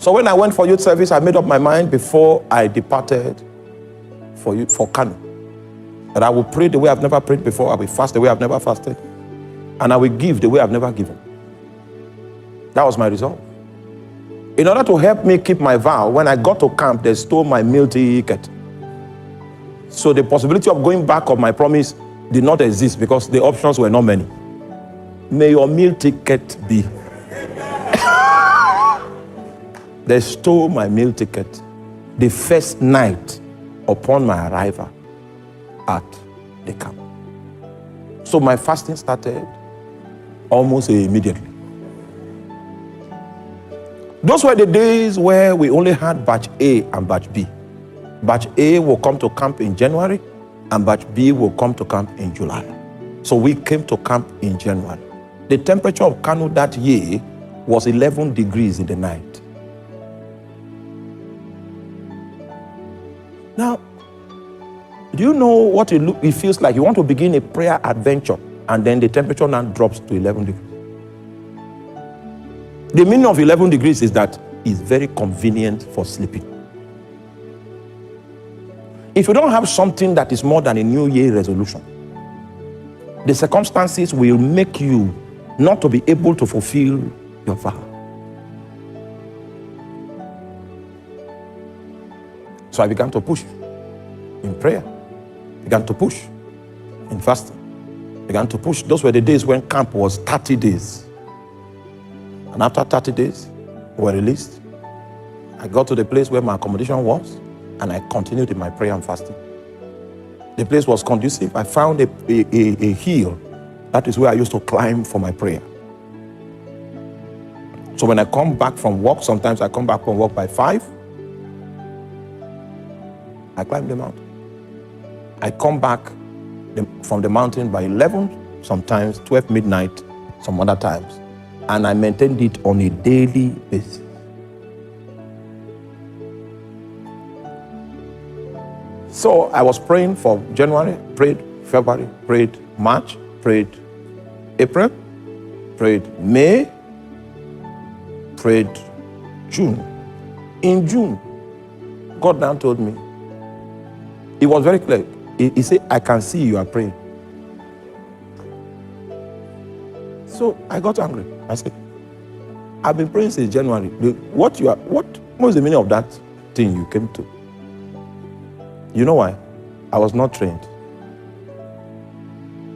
So when I went for youth service, I made up my mind before I departed for Kano that I will pray the way I've never prayed before. I will fast the way I've never fasted. And I will give the way I've never given. That was my resolve. In order to help me keep my vow, when I got to camp, they stole my meal ticket. So the possibility of going back of my promise did not exist because the options were not many. May your meal ticket be. They stole my meal ticket the first night upon my arrival at the camp. So my fasting started almost immediately. Those were the days where we only had batch A and batch B. Batch A will come to camp in January and batch B will come to camp in July. So we came to camp in January. The temperature of Kano that year was 11 degrees in the night. Now, do you know what it feels like? You want to begin a prayer adventure and then the temperature now drops to 11 degrees. The meaning of 11 degrees is that it's very convenient for sleeping. If you don't have something that is more than a New Year resolution, the circumstances will make you not to be able to fulfill your vow. So I began to push in prayer, began to push in fasting, began to push. Those were the days when camp was 30 days. And after 30 days, we were released. I got to the place where my accommodation was, and I continued in my prayer and fasting. The place was conducive. I found a hill. That is where I used to climb for my prayer. So when I come back from work, sometimes I come back from work by 5, I climb the mountain. I come back from the mountain by 11, sometimes 12 midnight, some other times. And I maintained it on a daily basis. So I was praying for January, prayed February, prayed March, prayed April, prayed May, prayed June. In June, God now told me, it was very clear. He said, I can see you are praying. So I got angry. I said, I've been praying since January. What was the meaning of that thing you came to? You know why? I was not trained.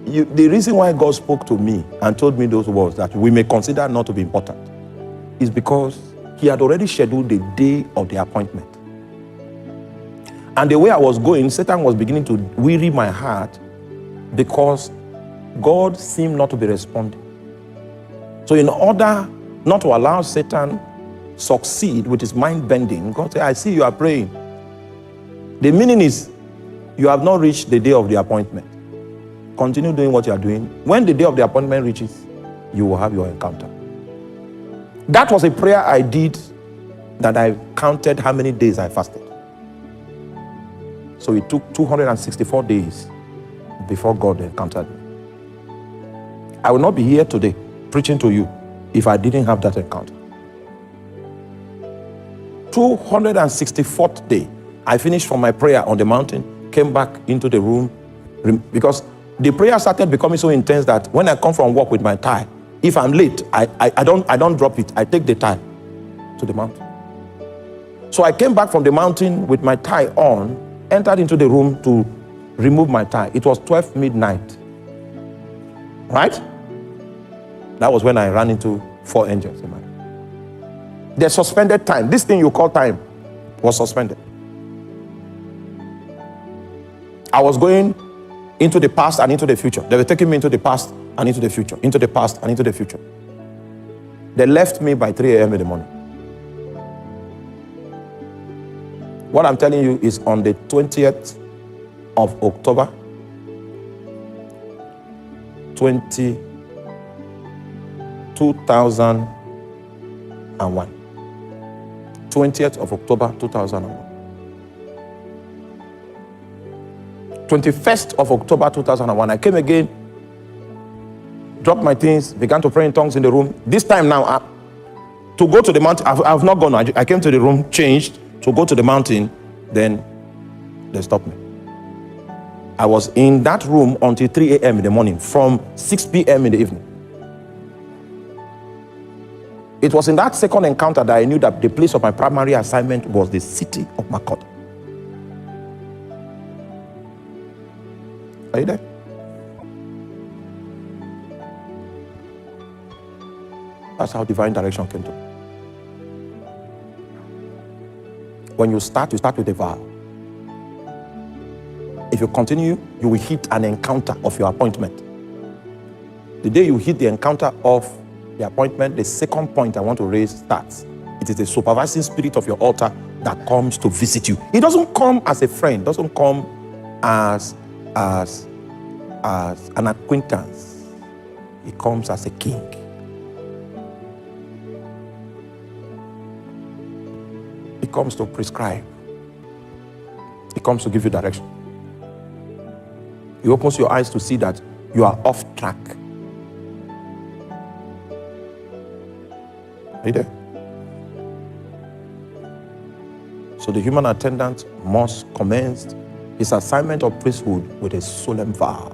The reason why God spoke to me and told me those words that we may consider not to be important is because he had already scheduled the day of the appointment. And the way I was going, Satan was beginning to weary my heart because God seemed not to be responding. So in order not to allow Satan succeed with his mind bending, God said, I see you are praying. The meaning is, you have not reached the day of the appointment. Continue doing what you are doing. When the day of the appointment reaches, you will have your encounter. That was a prayer I did that I counted how many days I fasted. So it took 264 days before God encountered me. I will not be here today preaching to you if I didn't have that encounter. 264th day, I finished from my prayer on the mountain, came back into the room, because the prayer started becoming so intense that when I come from work with my tie, if I'm late, I don't drop it. I take the tie to the mountain. So I came back from the mountain with my tie on, entered into the room to remove my tie. It was 12 midnight. Right? That was when I ran into 4 angels in my room. The suspended time, this thing you call time, was suspended. I was going into the past and into the future. They were taking me into the past and into the future, into the past and into the future. They left me by 3 a.m. in the morning. What I'm telling you is on the 20th of October, 2001. 20th of October, 2001. 21st of October, 2001, I came again, dropped my things, began to pray in tongues in the room. This time now, to go to the mountain. I've not gone. I came to the room, changed to go to the mountain. Then they stopped me. I was in that room until 3 a.m. in the morning, from 6 p.m. in the evening. It was in that second encounter that I knew that the place of my primary assignment was the city of Makot. Are you there? That's how divine direction came to me. When you start with a vow. If you continue, you will hit an encounter of your appointment. The day you hit the encounter of the appointment, the second point I want to raise starts. It is the supervising spirit of your altar that comes to visit you. It doesn't come as a friend, doesn't come as an acquaintance. It comes as a king. It comes to prescribe. It comes to give you direction. It opens your eyes to see that you are off track. Are you there? So the human attendant must commence his assignment of priesthood with a solemn vow.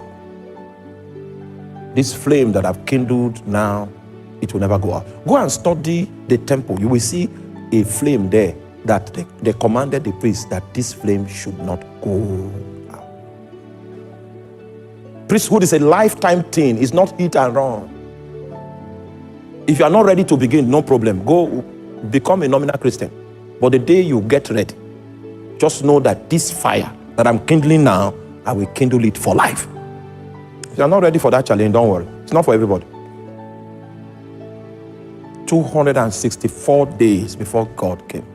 This flame that I've kindled now, it will never go out. Go and study the temple. You will see a flame there that they commanded the priest that this flame should not go out. Priesthood is a lifetime thing. It's not hit and run. If you are not ready to begin, no problem. Go become a nominal Christian. But the day you get ready, just know that this fire that I'm kindling now, I will kindle it for life. If you are not ready for that challenge, don't worry. It's not for everybody. 264 days before God came.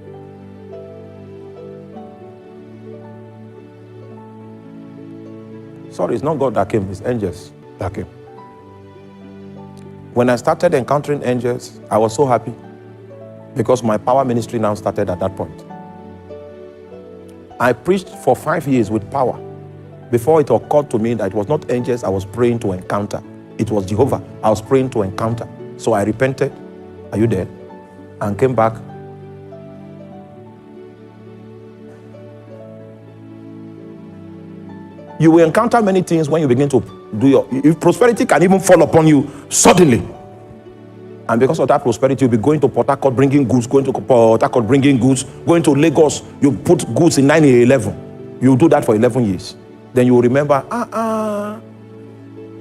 Sorry, it's not God that came, it's angels that came. When I started encountering angels, I was so happy because my power ministry now started at that point. I preached for 5 years with power before it occurred to me that it was not angels I was praying to encounter. It was Jehovah I was praying to encounter. So I repented. Are you there? And came back. You will encounter many things when you begin to do if prosperity can even fall upon you suddenly. And because of that prosperity, you'll be going to Port Harcourt bringing goods, going to Port Harcourt bringing goods, going to Lagos, you put goods in 911. You do that for 11 years. Then you will remember,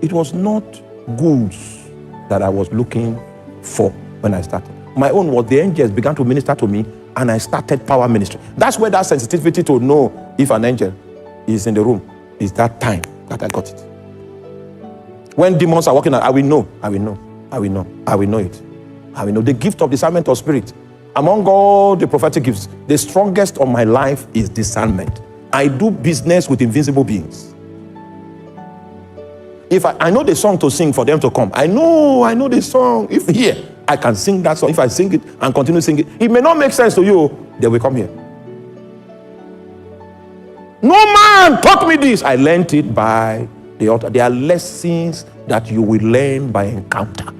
it was not goods that I was looking for when I started. My own was the angels began to minister to me and I started power ministry. That's where that sensitivity to know if an angel is in the room is that time that I got it. When demons are working, I will know it. I will know. The gift of discernment of spirit. Among all the prophetic gifts, the strongest of my life is discernment. I do business with invisible beings. If I know the song to sing for them to come, I know the song. If here, I can sing that song. If I sing it and continue singing it may not make sense to you, they will come here. No man taught me this. I learned it by the altar. There are lessons that you will learn by encounter.